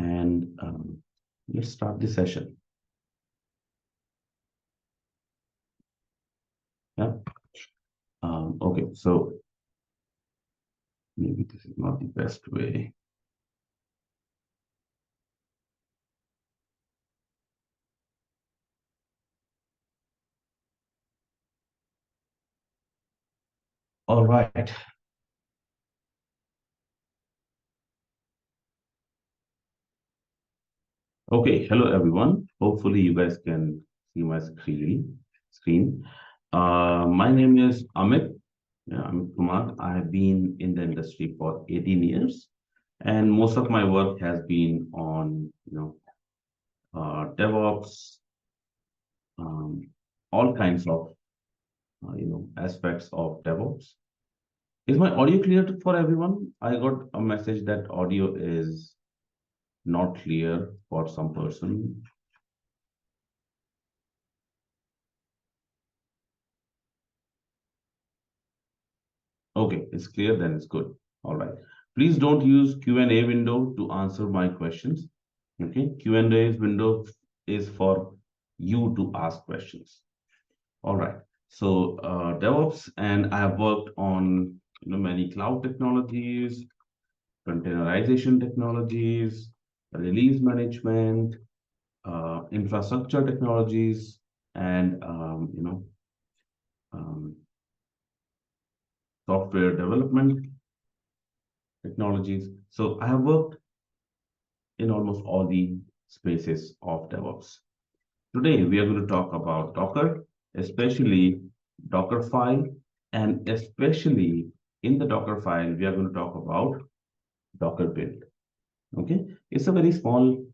and let's start the session. Yeah. Okay, so maybe this is not the best way. All right. Okay, hello everyone. Hopefully you guys can see my screen. My name is Amit. Yeah, Amit Kumar. I have been in the industry for 18 years, and most of my work has been on, DevOps, um, all kinds of, aspects of DevOps. Is my audio clear for everyone? I got a message that audio is not clear for some person. Okay, it's clear, then it's good. All right. Please don't use Q&A window to answer my questions. Okay, Q&A window is for you to ask questions. All right. So DevOps, and I have worked on many cloud technologies, containerization technologies, release management, infrastructure technologies, and um, software development technologies. So I have worked in almost all the spaces of DevOps. Today, we are going to talk about Docker, especially Dockerfile, and especially in the Dockerfile, we are going to talk about Docker build. Okay, it's a very small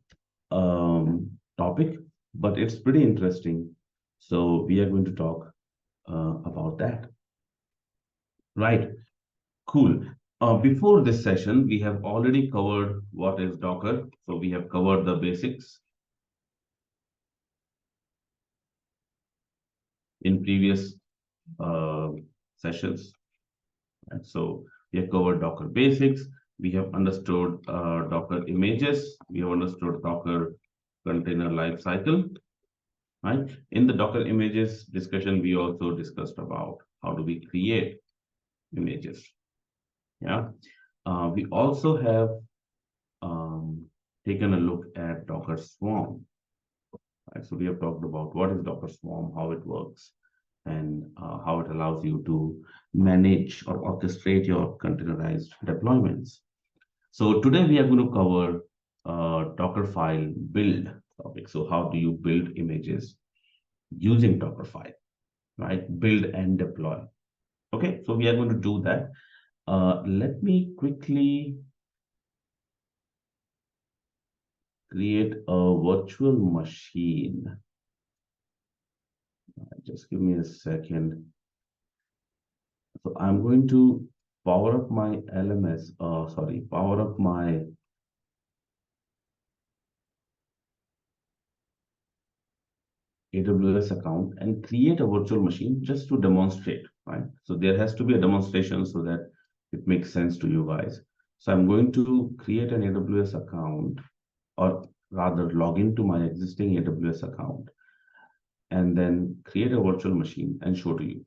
topic, but it's pretty interesting. So we are going to talk about that. Right. Cool. Before this session, we have already covered what is Docker. So we have covered the basics in previous uh, sessions. And so we have covered Docker basics. We have understood Docker images. We have understood Docker container lifecycle. Right. In the Docker images discussion, we also discussed about how do we create images. Yeah. We also have taken a look at Docker Swarm. Right? So we have talked about what is Docker Swarm, how it works, and how it allows you to manage or orchestrate your containerized deployments. So today we are going to cover Dockerfile build topic. So how do you build images using Dockerfile, right? Build and deploy. Okay, so we are going to do that. Let me quickly create a virtual machine. Just give me a second. So I'm going to power up my LMS, power up my AWS account and create a virtual machine just to demonstrate, right? So there has to be a demonstration so that it makes sense to you guys. So I'm going to create an AWS account, or rather log into my existing AWS account and then create a virtual machine and show to you.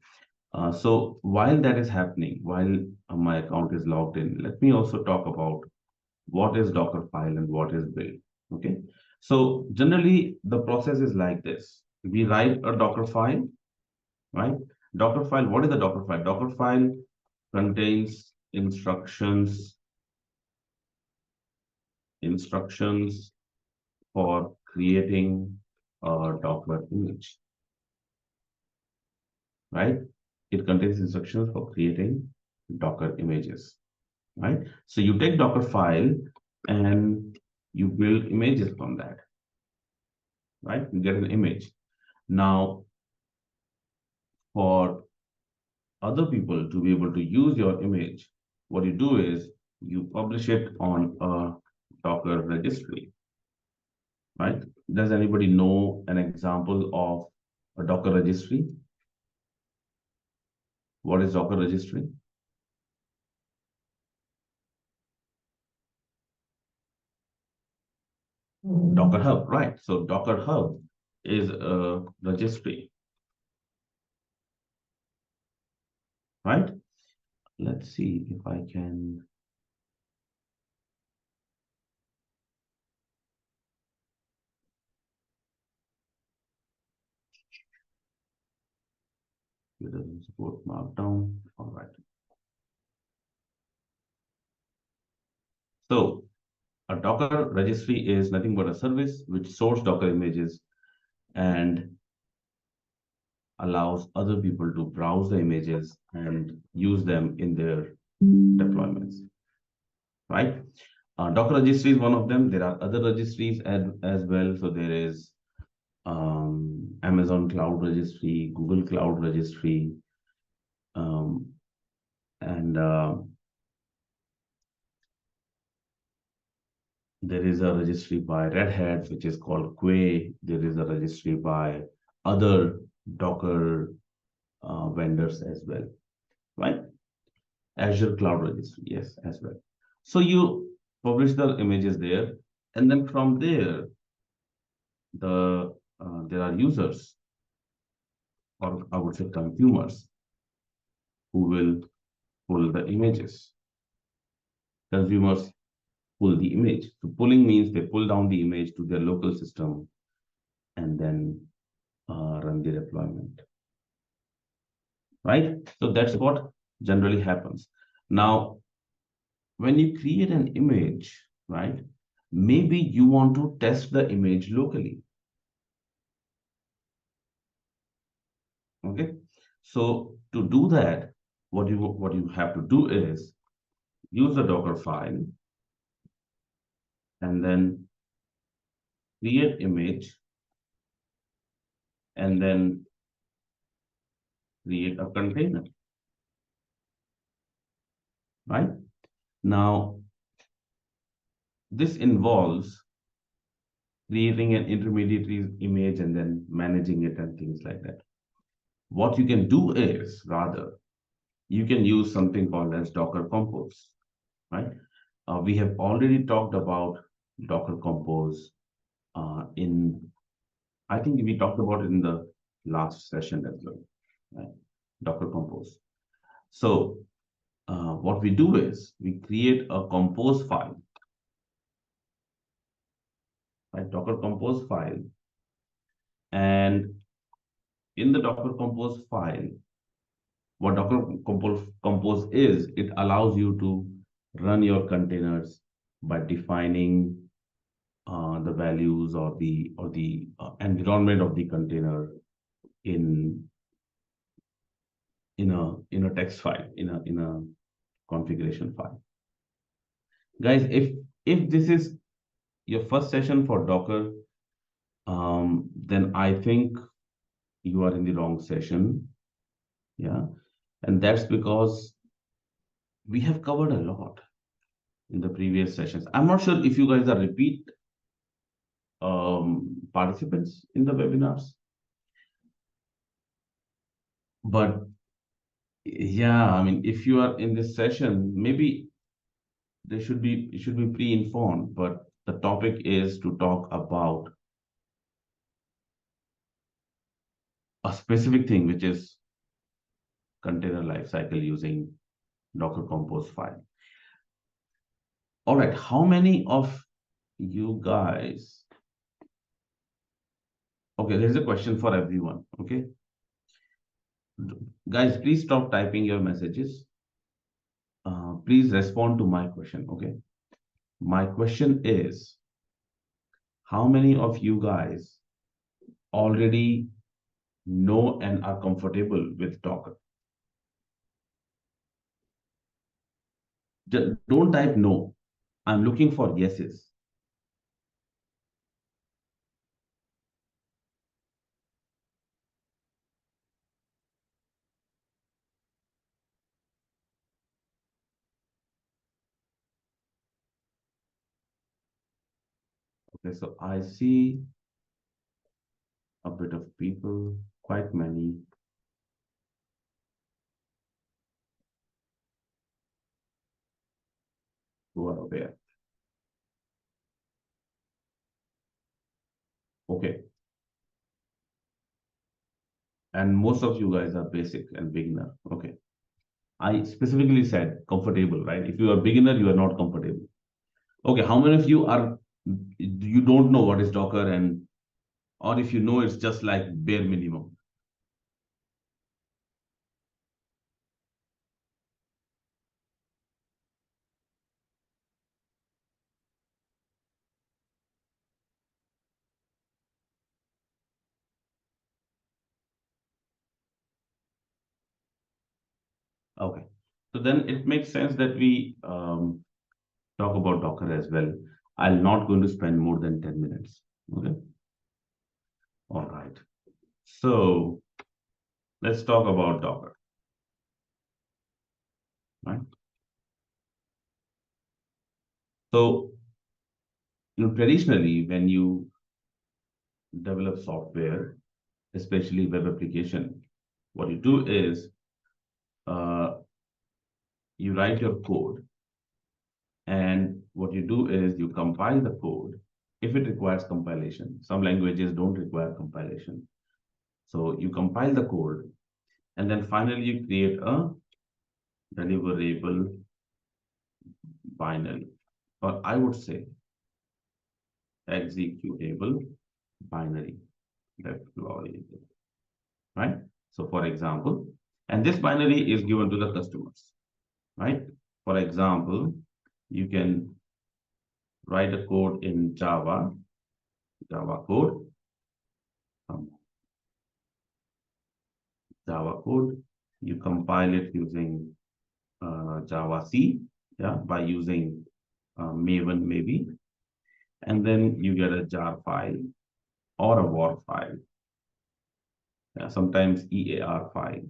So while that is happening, while my account is logged in, let me also talk about what is Dockerfile and what is build. Okay. So generally the process is like this. We write a Dockerfile, right? Dockerfile, what is the Dockerfile? Dockerfile contains instructions for creating a Docker image, right? It contains instructions for creating Docker images, right? So you take Dockerfile and you build images from that, right? You get an image. Now, for other people to be able to use your image, what you do is you publish it on a Docker registry, right? Does anybody know an example of a Docker registry? What is Docker registry? Docker Hub, right? So Docker Hub is a registry, right? Let's see if I can. It doesn't support Markdown. All right. So a Docker registry is nothing but a service which stores Docker images and allows other people to browse the images and use them in their deployments, right? Docker registry is one of them. There are other registries as well. So there is Amazon Cloud Registry, Google Cloud Registry, um, and there is a registry by Red Hat, which is called Quay. There is a registry by other Docker vendors as well, right? Azure Cloud Registry, yes, as well. So you publish the images there, and then from there, there are users, or I would say consumers, who will pull the images. Consumers pull the image. So pulling means they pull down the image to their local system and then run the deployment, right? So that's what generally happens. Now, when you create an image, right, maybe you want to test the image locally, okay? So to do that, what you have to do is use the Docker file and then create image and then create a container, right? Now, this involves creating an intermediary image and then managing it and things like that. What you can do is rather, you can use something called as Docker Compose, right? We have already talked about Docker Compose I think we talked about it in the last session as well, right? Docker Compose. So what we do is we create a compose file, right? Docker Compose file. And in the Docker Compose file, what Compose is, it allows you to run your containers by defining the values or the environment of the container in in a text file, in a configuration file. Guys, if this is your first session for Docker, then I think you are in the wrong session. Yeah. And that's because we have covered a lot in the previous sessions. I'm not sure if you guys are repeat participants in the webinars, but yeah, I mean, if you are in this session, maybe you should be pre-informed, but the topic is to talk about a specific thing, which is container lifecycle using Docker Compose file. All right, how many of you guys? Okay, there's a question for everyone. Okay, guys, please stop typing your messages. Please respond to my question. Okay, my question is, how many of you guys already know and are comfortable with Docker? Don't type no. I'm looking for yeses. Okay, so I see a bit of people, quite many. Who are aware. Okay. And most of you guys are basic and beginner. Okay. I specifically said comfortable, right? If you are beginner, you are not comfortable. Okay. How many of you are, you don't know what is Docker, and, or if you know, it's just like bare minimum? Okay. So then it makes sense that we talk about Docker as well. I'm not going to spend more than 10 minutes. Okay. All right. So let's talk about Docker, right? So, traditionally, when you develop software, especially web application, what you do is uh, you write your code, and what you do is you compile the code if it requires compilation. Some languages don't require compilation. So you compile the code, and then finally you create a deliverable binary, or I would say executable binary, deployable, right? So for example, and this binary is given to the customers, right? For example, you can write a code in Java code, um, Java code. You compile it using Java C, yeah, by using Maven maybe, and then you get a jar file or a war file, yeah, sometimes EAR file,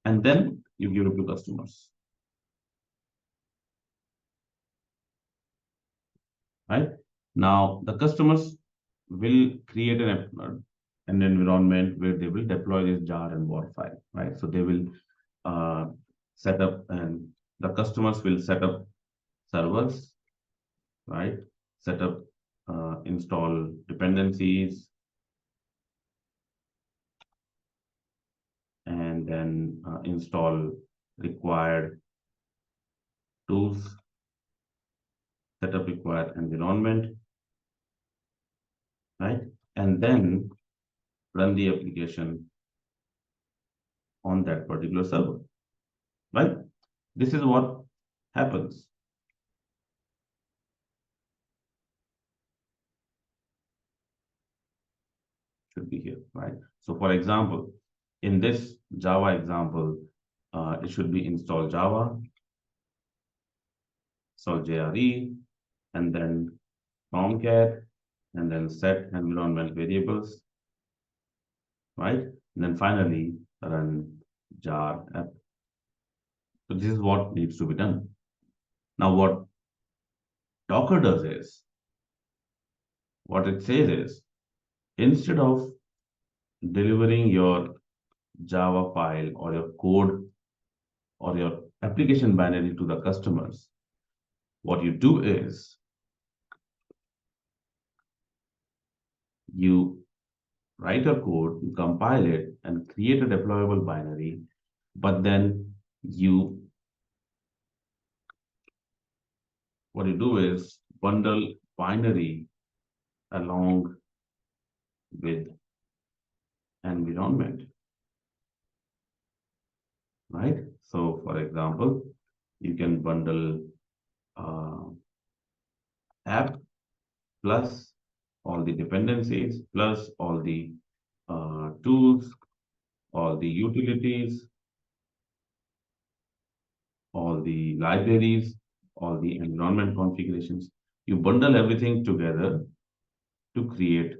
and then you give it to customers, right? Now the customers will create an environment where they will deploy this jar and war file, right? So they will uh, set up, and the customers will set up servers, right? Set up, install dependencies, and then install required tools, set up required environment, right? And then run the application on that particular server, right? This is what happens. Should be here, right? So for example, in this Java example, it should be install Java, install JRE, and then Tomcat, and then set environment variables, right? And then finally run jar app. So this is what needs to be done. Now what Docker does is, what it says is, instead of delivering your Java file or your code or your application binary to the customers, what you do is you write a code, you compile it, and create a deployable binary, but then you, what you do is bundle binary along with environment, right? So for example, you can bundle uh, app plus all the dependencies, plus all the tools, all the utilities, all the libraries, all the environment configurations. You bundle everything together to create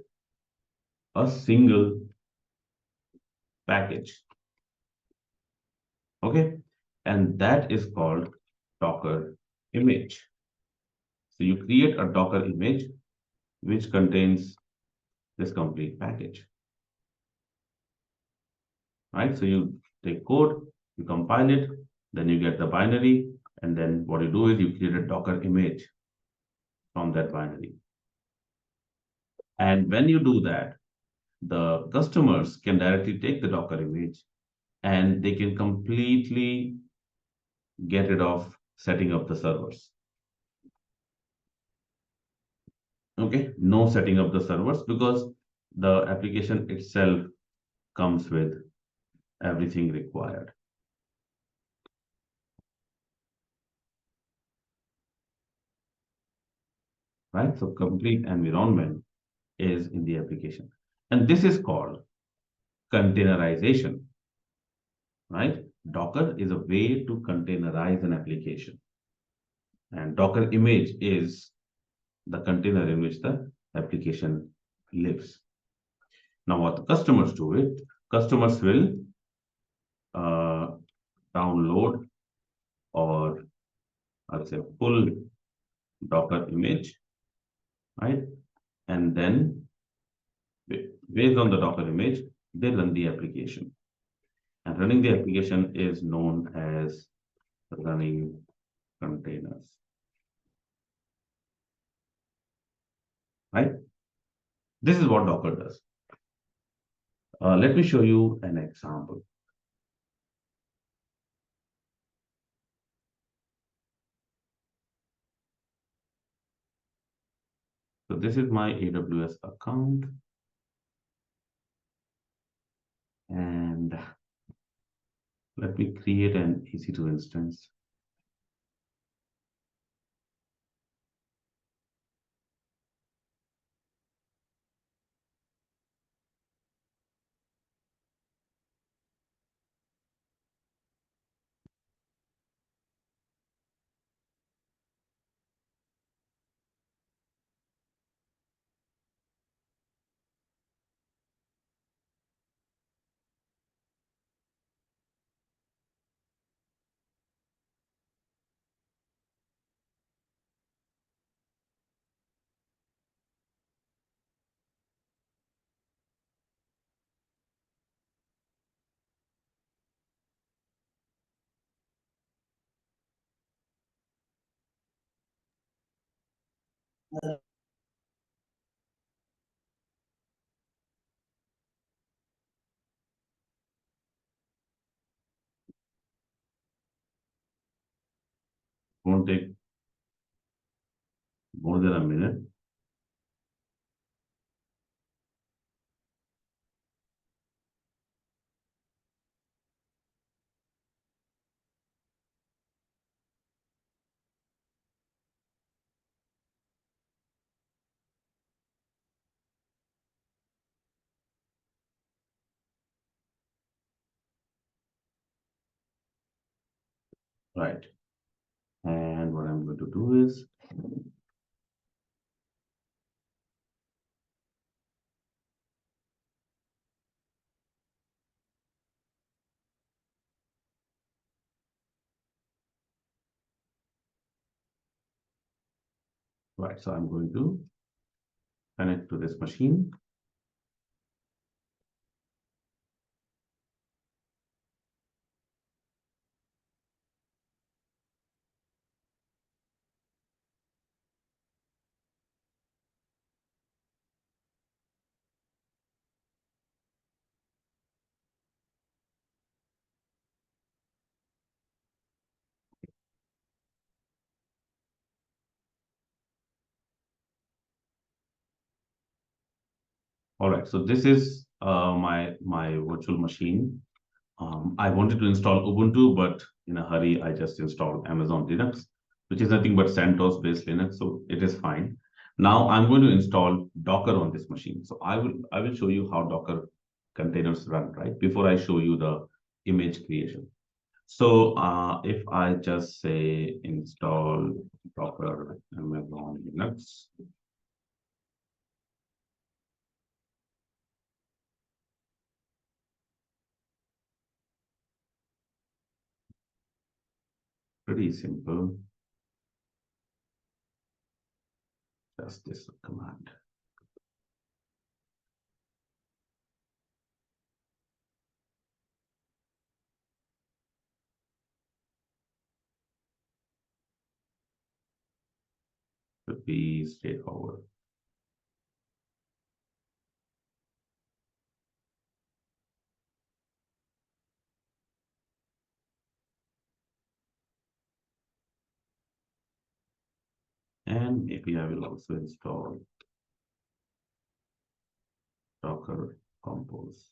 a single package. Okay. And that is called Docker image. So you create a Docker image which contains this complete package, right? So you take code, you compile it, then you get the binary, and then what you do is you create a Docker image from that binary. And when you do that, the customers can directly take the Docker image and they can completely get rid of setting up the servers. Okay, no setting up the servers because the application itself comes with everything required, right? So complete environment is in the application. And this is called containerization, right? Docker is a way to containerize an application. And Docker image is the container in which the application lives. Now, what the customers do it, customers will uh, download or I'll say pull Docker image, right? And then based on the Docker image, they run the application. And running the application is known as running containers, right? This is what Docker does. Let me show you an example. So this is my AWS account. And let me create an EC2 instance. Won't take more than a minute. Right. And what I'm going to do is, right, so I'm going to connect to this machine. All right, so this is my virtual machine. I wanted to install Ubuntu, but in a hurry, I just installed Amazon Linux, which is nothing but CentOS-based Linux, so it is fine. Now I'm going to install Docker on this machine. So I will show you how Docker containers run, right? Before I show you the image creation. So if I just say install Docker Amazon Linux, pretty simple, just this command. Should be straightforward. And maybe I will also install Docker Compose.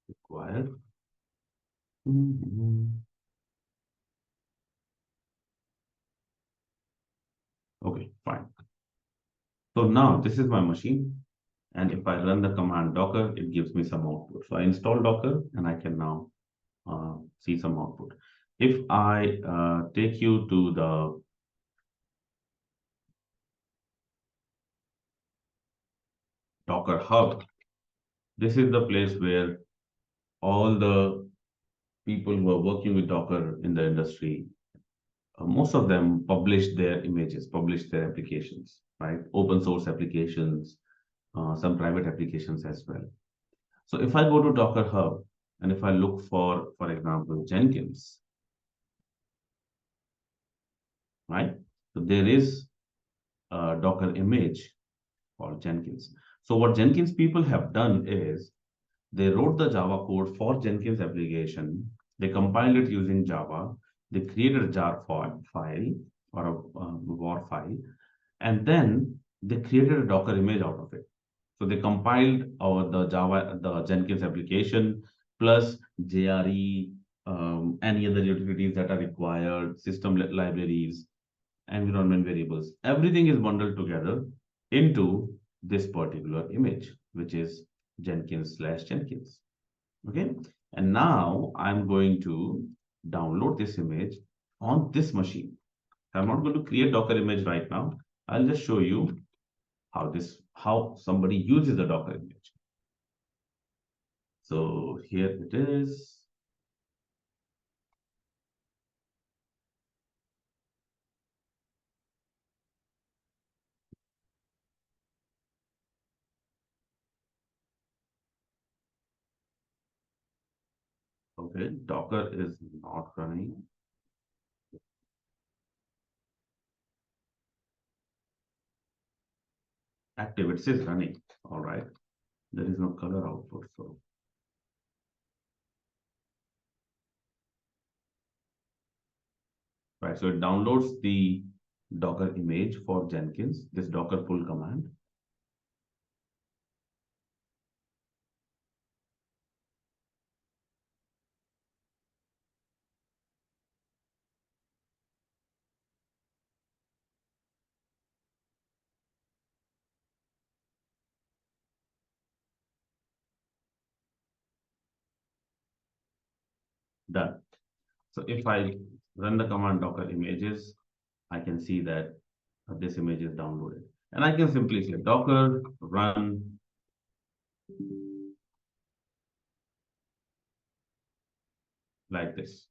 Required. Mhm. Okay, fine. So now this is my machine. And if I run the command Docker, it gives me some output. So I install Docker and I can now see some output. If I take you to the Docker Hub, this is the place where all the people who are working with Docker in the industry, most of them publish their images, publish their applications, right? Open source applications, some private applications as well. So if I go to Docker Hub and if I look for example, Jenkins, right? So there is a Docker image called Jenkins. So what Jenkins people have done is they wrote the Java code for Jenkins application. They compiled it using Java. They created a jar file or a war file, and then they created a Docker image out of it. So they compiled the Jenkins application plus JRE, any other utilities that are required, system libraries, environment variables. Everything is bundled together into this particular image, which is Jenkins/Jenkins. Okay. And now I'm going to download this image on this machine. I'm not going to create Docker image right now. I'll just show you how somebody uses the Docker image. So here it is. Okay, Docker is not running. Active, it says running. All right. There is no color output. So right. So it downloads the Docker image for Jenkins, this Docker pull command. Done. So if I run the command Docker images, I can see that this image is downloaded. And I can simply say Docker run like this,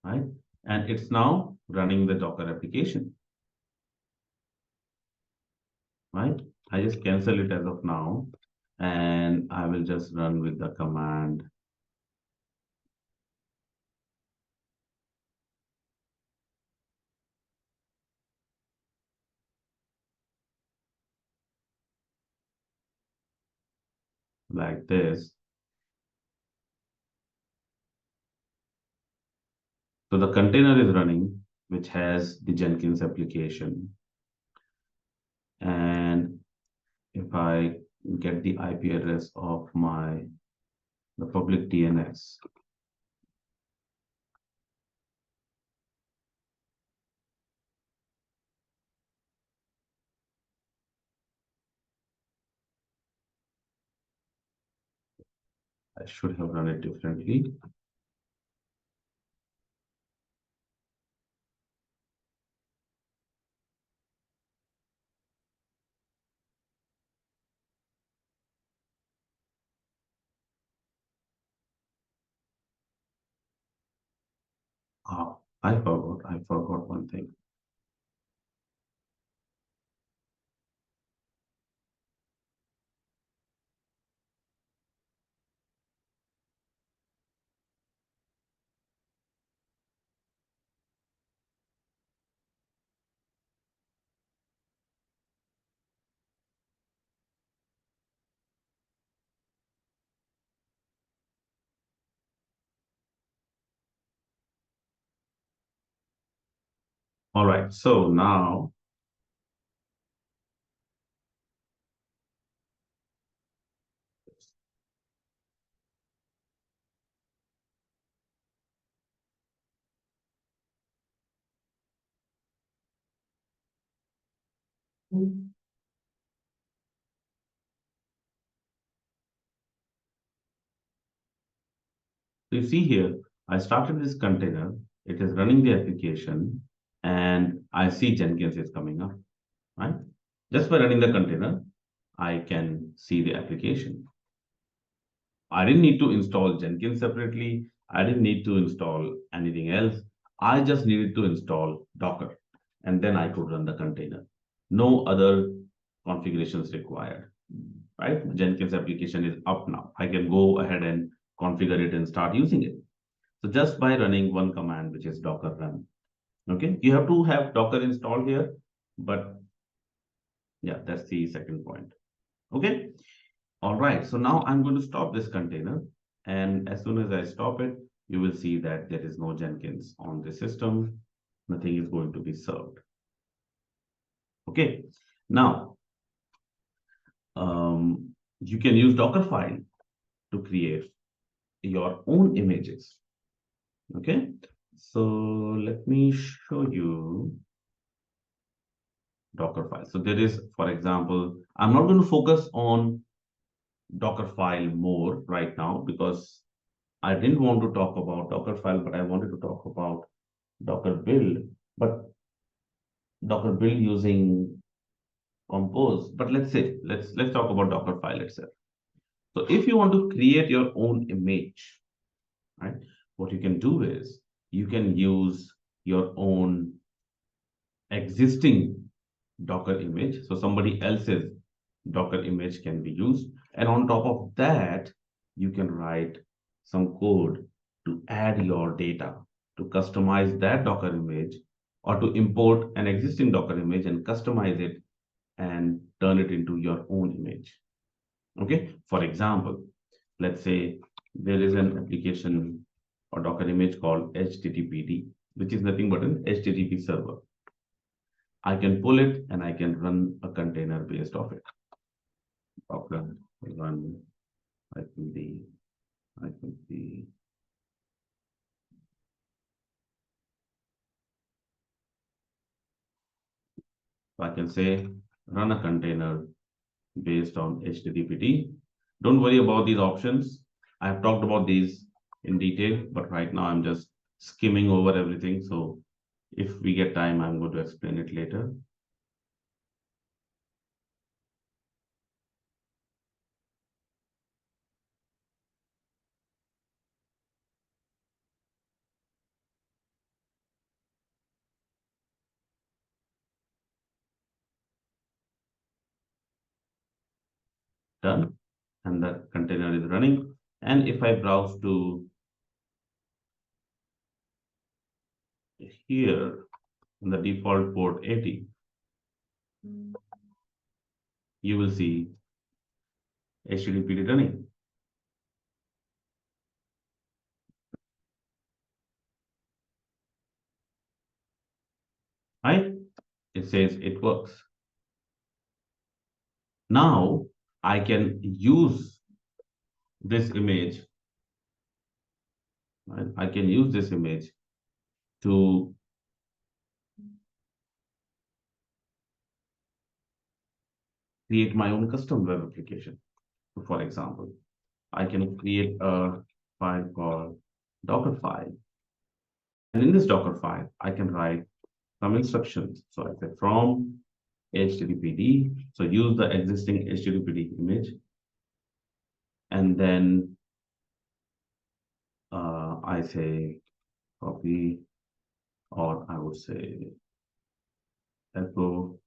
right? And it's now running the Docker application, right? I just cancel it as of now, and I will just run with the command like this. So the container is running, which has the Jenkins application. And if I get the IP address of the public DNS, I should have run it differently. Oh, I forgot one thing. All right, so now you see here, I started this container, it is running the application, and I see Jenkins is coming up, right? Just by running the container, I can see the application. I didn't need to install Jenkins separately. I didn't need to install anything else. I just needed to install Docker, and then I could run the container. No other configurations required, right? Jenkins application is up now. I can go ahead and configure it and start using it. So just by running one command, which is Docker run. Okay, you have to have Docker installed here, but yeah, that's the second point. Okay, all right. So now I'm going to stop this container, and as soon as I stop it, you will see that there is no Jenkins on the system. Nothing is going to be served. Okay, now you can use Dockerfile to create your own images. Okay, so let me show you Dockerfile. So there is, for example, I'm not going to focus on Dockerfile more right now because I didn't want to talk about Dockerfile, but I wanted to talk about Docker build, but Docker build using Compose. But let's say let's talk about Dockerfile itself. So if you want to create your own image, right, what you can do is you can use your own existing Docker image. So somebody else's Docker image can be used. And on top of that, you can write some code to add your data, to customize that Docker image, or to import an existing Docker image and customize it and turn it into your own image. Okay. For example, let's say there is an application or Docker image called HTTPD, which is nothing but an HTTP server. I can pull it and I can run a container based off it. Docker run -d -d. So I can say run a container based on HTTPD. Don't worry about these options. I've talked about these in detail, but right now I'm just skimming over everything. So if we get time, I'm going to explain it later. Done. And the container is running. And if I browse to here in the default port 80, you will see HTTPD running. Right? It says it works. Now I can use this image. Right? I can use this image to create my own custom web application. So for example, I can create a file called Dockerfile. And in this Dockerfile, I can write some instructions. So I say from HTTPD. So use the existing HTTPD image. And then I say copy, or I would say echo,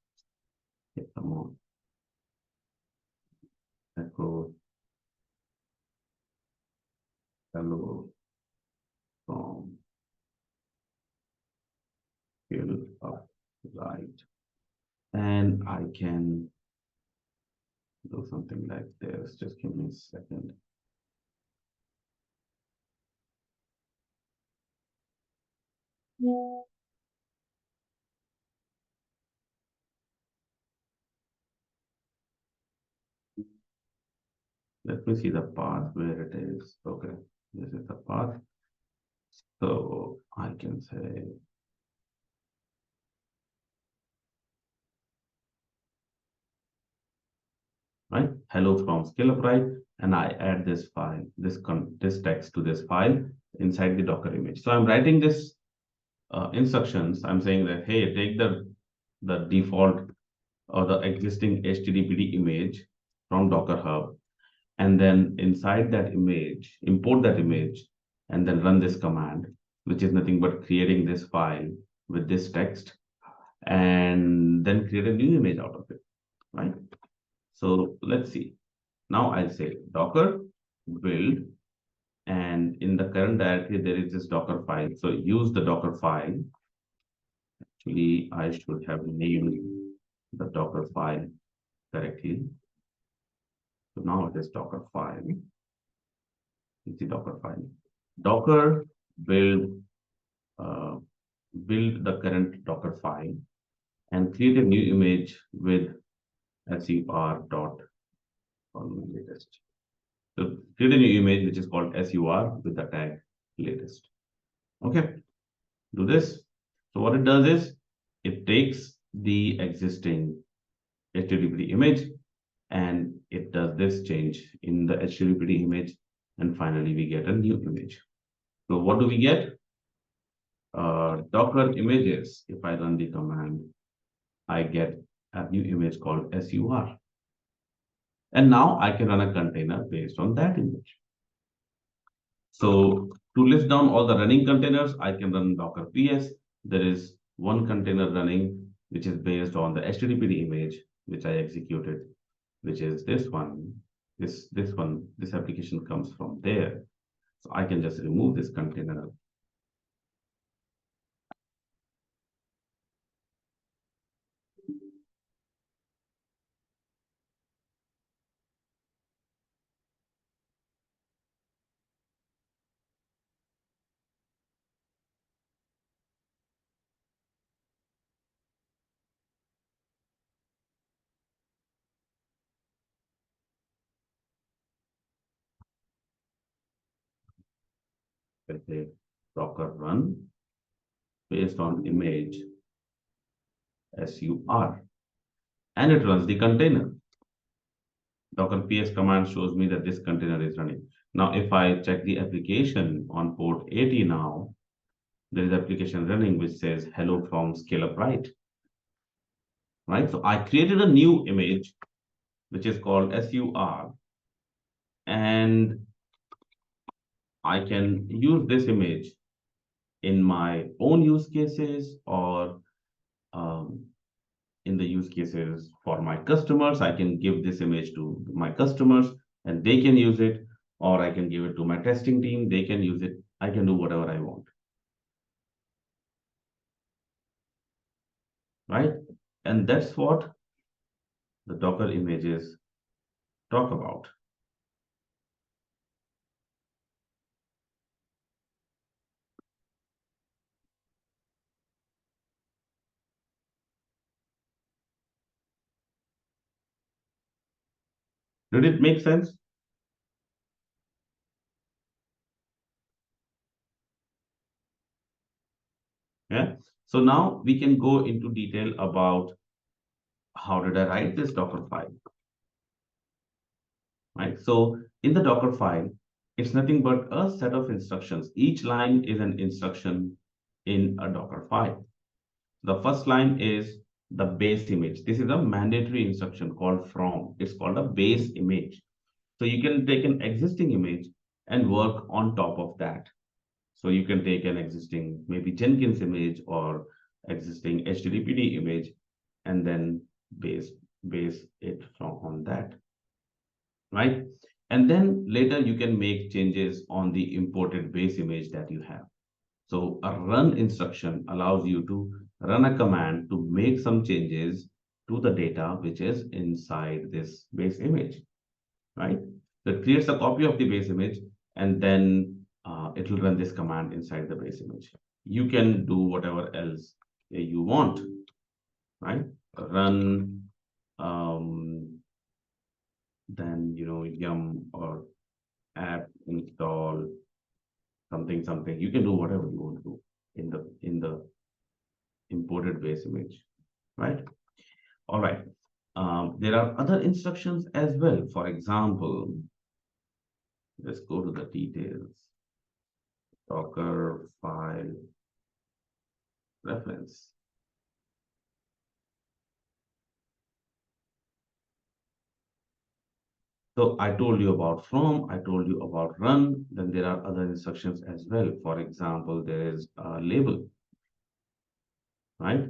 come on, echo hello from build up, right? And I can do something like this. Just give me a second. Let me see the path where it is. Okay, this is the path. So I can say, right, hello from scale right? And I add this file, this text to this file inside the Docker image. So I'm writing this instructions. I'm saying that, hey, take the default or the existing HTTPD image from Docker Hub, and then inside that image, import that image, and then run this command, which is nothing but creating this file with this text, and then create a new image out of it, right? So let's see. Now I'll say Docker build, and in the current directory, there is this Docker file. So use the Docker file. Actually, I should have named the Docker file correctly. So now it is Docker file. It's the Docker file. Docker build uh, build the current Docker file and create a new image with sur dot latest. So create a new image which is called sur with the tag latest. Okay, do this. So what it does is it takes the existing HTTP image and it does this change in the HTTP image, and finally we get a new image. So what do we get? Docker images. If I run the command, I get a new image called sur. And now I can run a container based on that image. So to list down all the running containers, I can run Docker PS. There is one container running, which is based on the HTTP image, which I executed, which is this one. This application comes from there. So I can just remove this container. Let's say Docker run based on image sur, and it runs the container. Docker ps command shows me that this container is running. Now, if I check the application on port 80 now, there is application running which says hello from scale up right. Right. So I created a new image which is called sur, and I can use this image in my own use cases or in the use cases for my customers. I can give this image to my customers and they can use it, or I can give it to my testing team. They can use it. I can do whatever I want. Right? And that's what the Docker images talk about. Did it make sense? Yeah. So now we can go into detail about how did I write this Docker file, right? So in the Docker file, it's nothing but a set of instructions. Each line is an instruction in a Docker file. The first line is the base image. This is a mandatory instruction called from. It's called a base image. So you can take an existing image and work on top of that. So you can take an existing maybe Jenkins image or existing HTTPD image and then base it from on that, right? And then later you can make changes on the imported base image that you have. So a run instruction allows you to run a command to make some changes to the data which is inside this base image, right? So it creates a copy of the base image, and then it will run this command inside the base image. You can do whatever else you want, right? Run then yum or app install something. You can do whatever you want to do in the imported base image, right? All right. There are other instructions as well. For example, let's go to the details. Docker file reference. So I told you about from, I told you about run, then there are other instructions as well. For example, there is a label, right?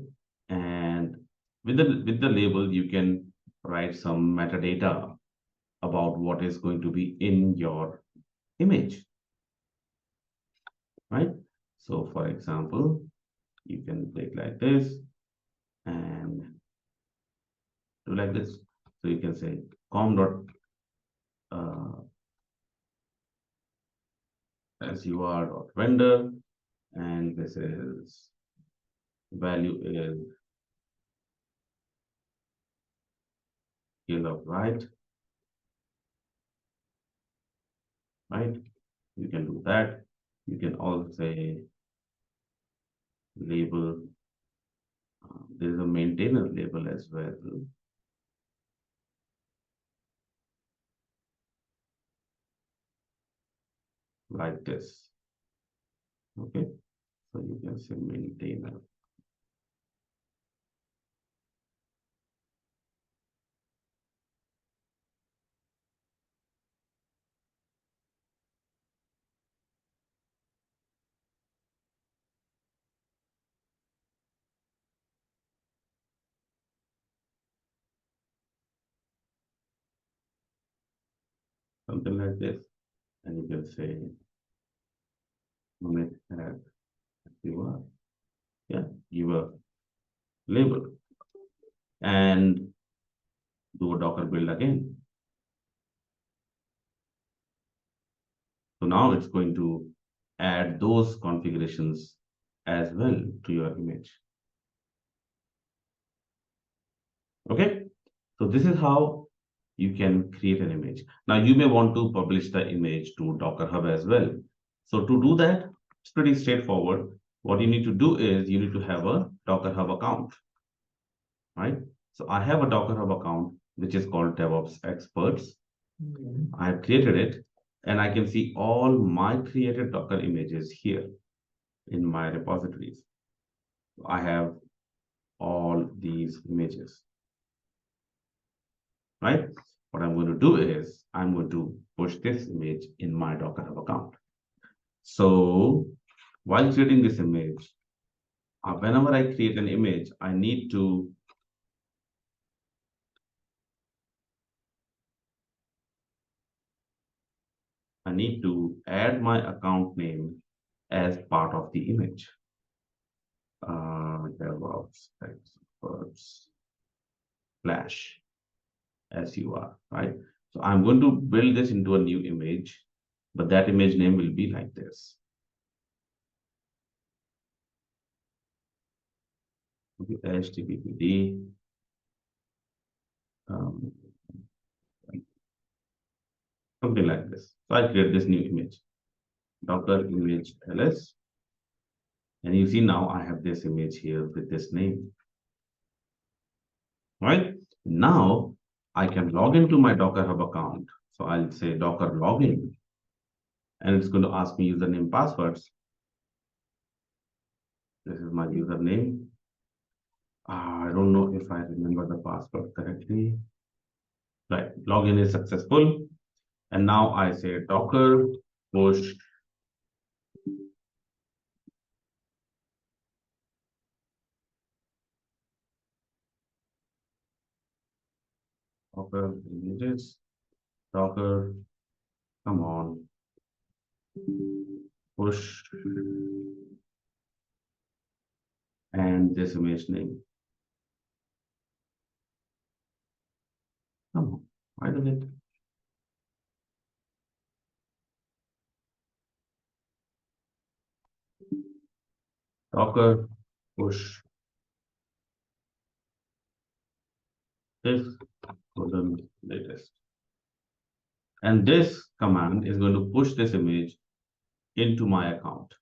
And with the label, you can write some metadata about what is going to be in your image, right? So for example, you can click like this and do like this. So you can say com dot sur dot vendor, and this is value is scale of right? You can do that. You can also say label. There is a maintainer label as well, like this. Okay, so you can say maintainer. Something like this, and you can say unit add your your label and do a Docker build again. So now it's going to add those configurations as well to your image. Okay, so this is how you can create an image. Now you may want to publish the image to Docker Hub as well. So to do that, it's pretty straightforward. What you need to do is you need to have a Docker Hub account, right? So I have a Docker Hub account, which is called DevOps Experts. I have created it, and I can see all my created Docker images here in my repositories. I have all these images, right? What I'm going to do is I'm going to push this image in my Docker Hub account. So while creating this image, whenever I create an image, I need to add my account name as part of the image. DevOps experts slash SUR, right? So I'm going to build this into a new image, but that image name will be like this. Okay, HTTPD. Something like this. So I create this new image, Docker image ls. And you see now I have this image here with this name, right? Now I can log into my Docker Hub account. So I'll say Docker login, and it's going to ask me username passwords. This is my username. I don't know if I remember the password correctly. Right, login is successful. And now I say Docker push Docker images, Docker, come on, push, and this image name. Come on, why did it? Docker push this golden latest. And this command is going to push this image into my account,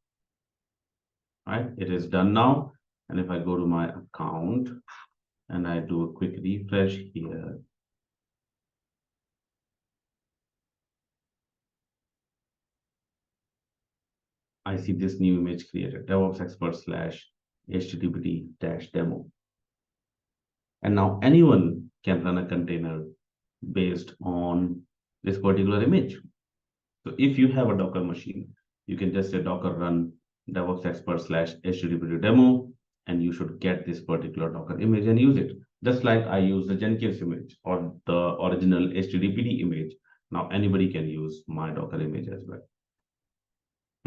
right? It is done now. And if I go to my account and I do a quick refresh here, I see this new image created, DevOps expert slash HTTP dash demo. And now anyone can run a container based on this particular image. So if you have a Docker machine, you can just say Docker run DevOps expert slash HTTP demo, and you should get this particular Docker image and use it. Just like I use the Jenkins image or the original HTTP image. Now anybody can use my Docker image as well.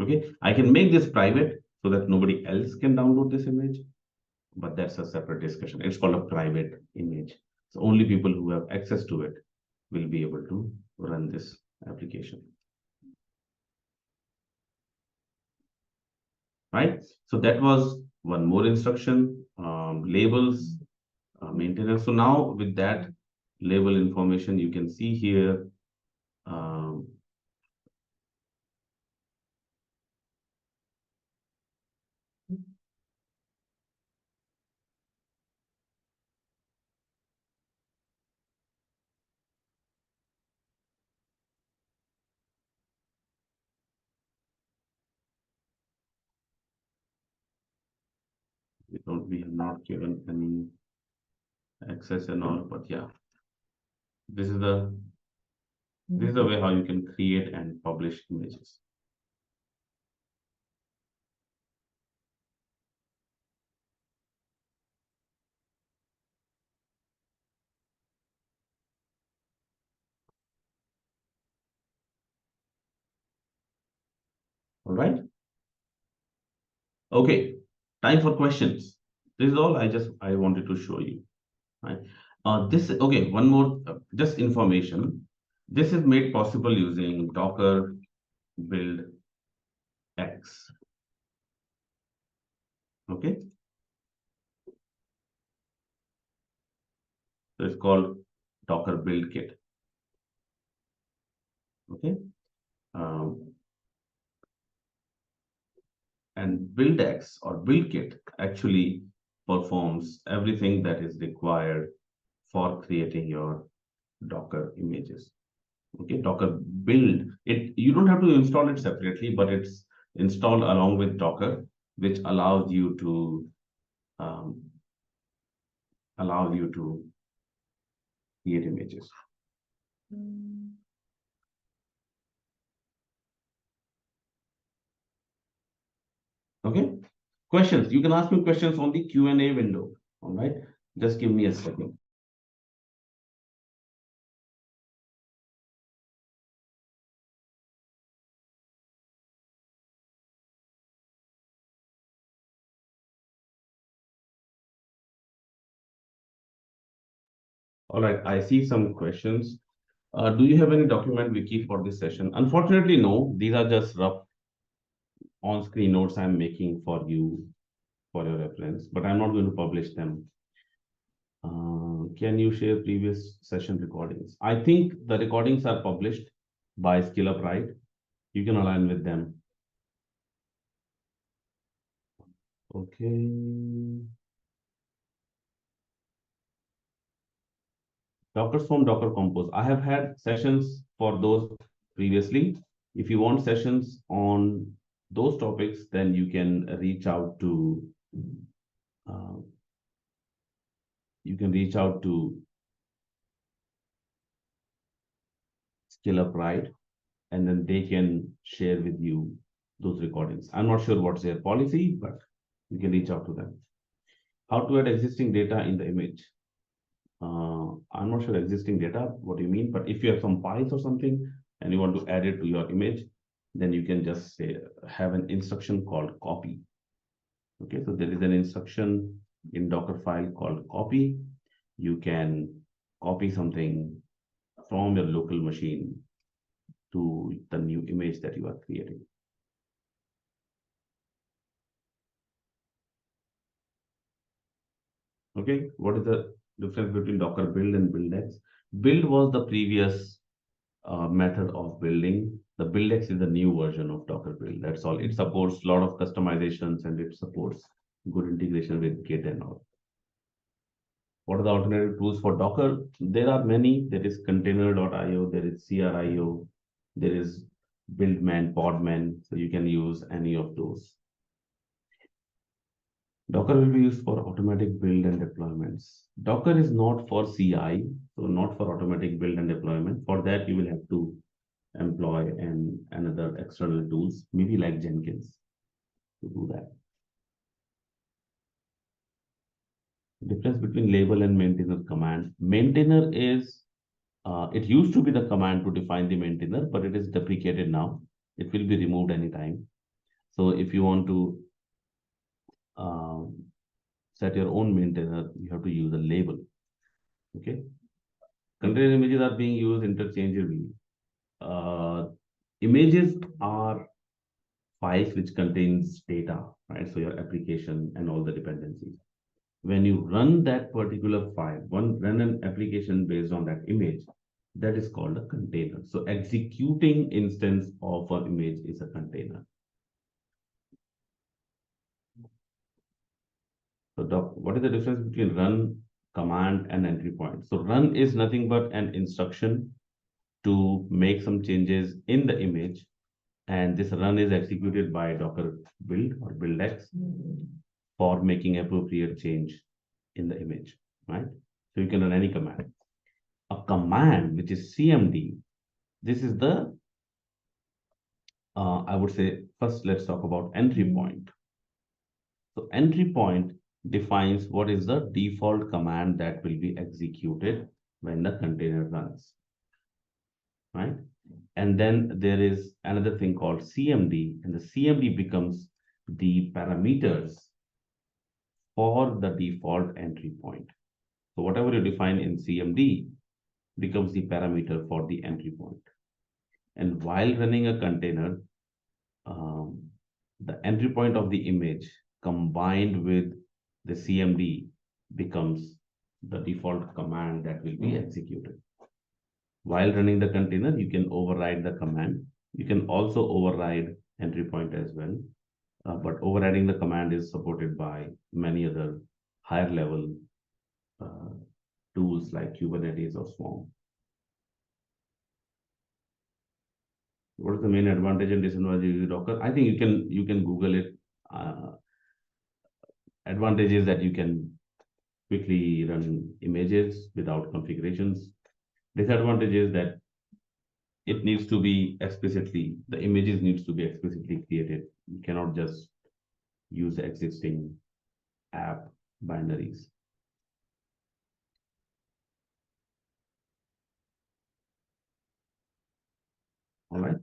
Okay, I can make this private so that nobody else can download this image, but that's a separate discussion. It's called a private image. So only people who have access to it will be able to run this application. Right? So that was one more instruction, labels, maintenance. So now with that label information, you can see here, um, we have not given any access and all, but yeah, this is the way how you can create and publish images. All right. Okay. Time for questions. This is all I wanted to show you. Right. This okay. One more just information. This is made possible using Docker Build X. Okay. So it's called Docker Build Kit. Okay. Um, and BuildX or Build Kit actually performs everything that is required for creating your Docker images. Okay, Docker build it. You don't have to install it separately, but it's installed along with Docker, which allows you to um, create images. Okay, questions. You can ask me questions on the Q&A window. All right, just give me a second. All right, I see some questions. Do you have any document wiki for this session? Unfortunately, no. These are just rough on-screen notes I'm making for you for your reference, but I'm not going to publish them. Can you share previous session recordings? I think the recordings are published by SkillUp, right? You can align with them. Okay. Docker Swarm, Docker Compose. I have had sessions for those previously. If you want sessions on those topics, then you can uh, reach out to SkillUp, right? And then they can share with you those recordings. I'm not sure what's their policy, but you can reach out to them. How to add existing data in the image? I'm not sure existing data, what do you mean? But if you have some files or something and you want to add it to your image, then you can just say, have an instruction called copy. Okay, so there is an instruction in Dockerfile called copy. You can copy something from your local machine to the new image that you are creating. Okay, what is the difference between Docker build and BuildX? Build was the previous method of building. The BuildX is the new version of Docker build. That's all. It supports a lot of customizations and it supports good integration with Git and all. What are the alternative tools for Docker? There are many. There is container.io, there is CRIO, there is Buildman, Podman. So you can use any of those. Docker will be used for automatic build and deployments. Docker is not for CI, so not for automatic build and deployment. For that, you will have to employ another external tools, maybe like Jenkins, to do that. Difference between label and maintainer command. Maintainer is, it used to be the command to define the maintainer, but it is deprecated now. It will be removed anytime. So if you want to set your own maintainer, you have to use a label. Okay. Container images are being used interchangeably. Images are files which contains data, right? So your application and all the dependencies. When you run that particular file, run an application based on that image, that is called a container. So executing instance of an image is a container. So what is the difference between run command and entry point? So run is nothing but an instruction to make some changes in the image. And this run is executed by Docker build or BuildX for making appropriate change in the image, right? So you can run any command. A command, which is CMD, this is the, I would say, first let's talk about entry point. So entry point defines what is the default command that will be executed when the container runs, right? And then there is another thing called CMD, and the CMD becomes the parameters for the default entry point. So whatever you define in CMD becomes the parameter for the entry point. And while running a container, the entry point of the image combined with the CMD becomes the default command that will be executed. While running the container, you can override the command. You can also override entry point as well. But overriding the command is supported by many other higher level tools like Kubernetes or Swarm. What is the main advantage and disadvantage of Docker? I think you can Google it. Advantage is that you can quickly run images without configurations. Disadvantage is that it needs to be explicitly, the images needs to be explicitly created. You cannot just use existing app binaries. All right.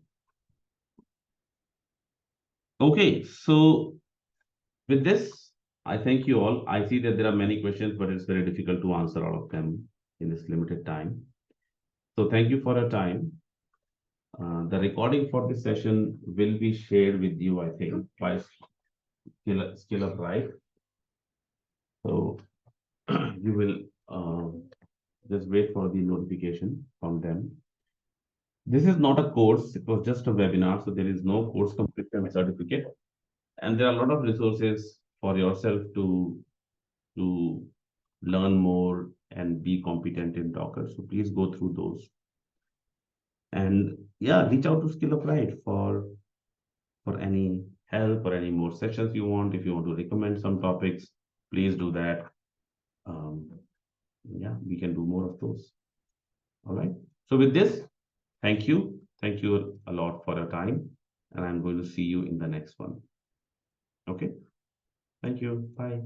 Okay, so with this, I thank you all. I see that there are many questions, but it's very difficult to answer all of them in this limited time. So thank you for your time. The recording for this session will be shared with you, I think, by Skill Up Right. So you will just wait for the notification from them. This is not a course, it was just a webinar, so there is no course completion certificate. And there are a lot of resources for yourself to learn more and be competent in Docker. So please go through those. And yeah, reach out to Skill Applied for any help or any more sessions you want. If you want to recommend some topics, please do that. Yeah, we can do more of those. All right. So with this, thank you. Thank you a lot for your time. And I'm going to see you in the next one. Okay. Thank you. Bye.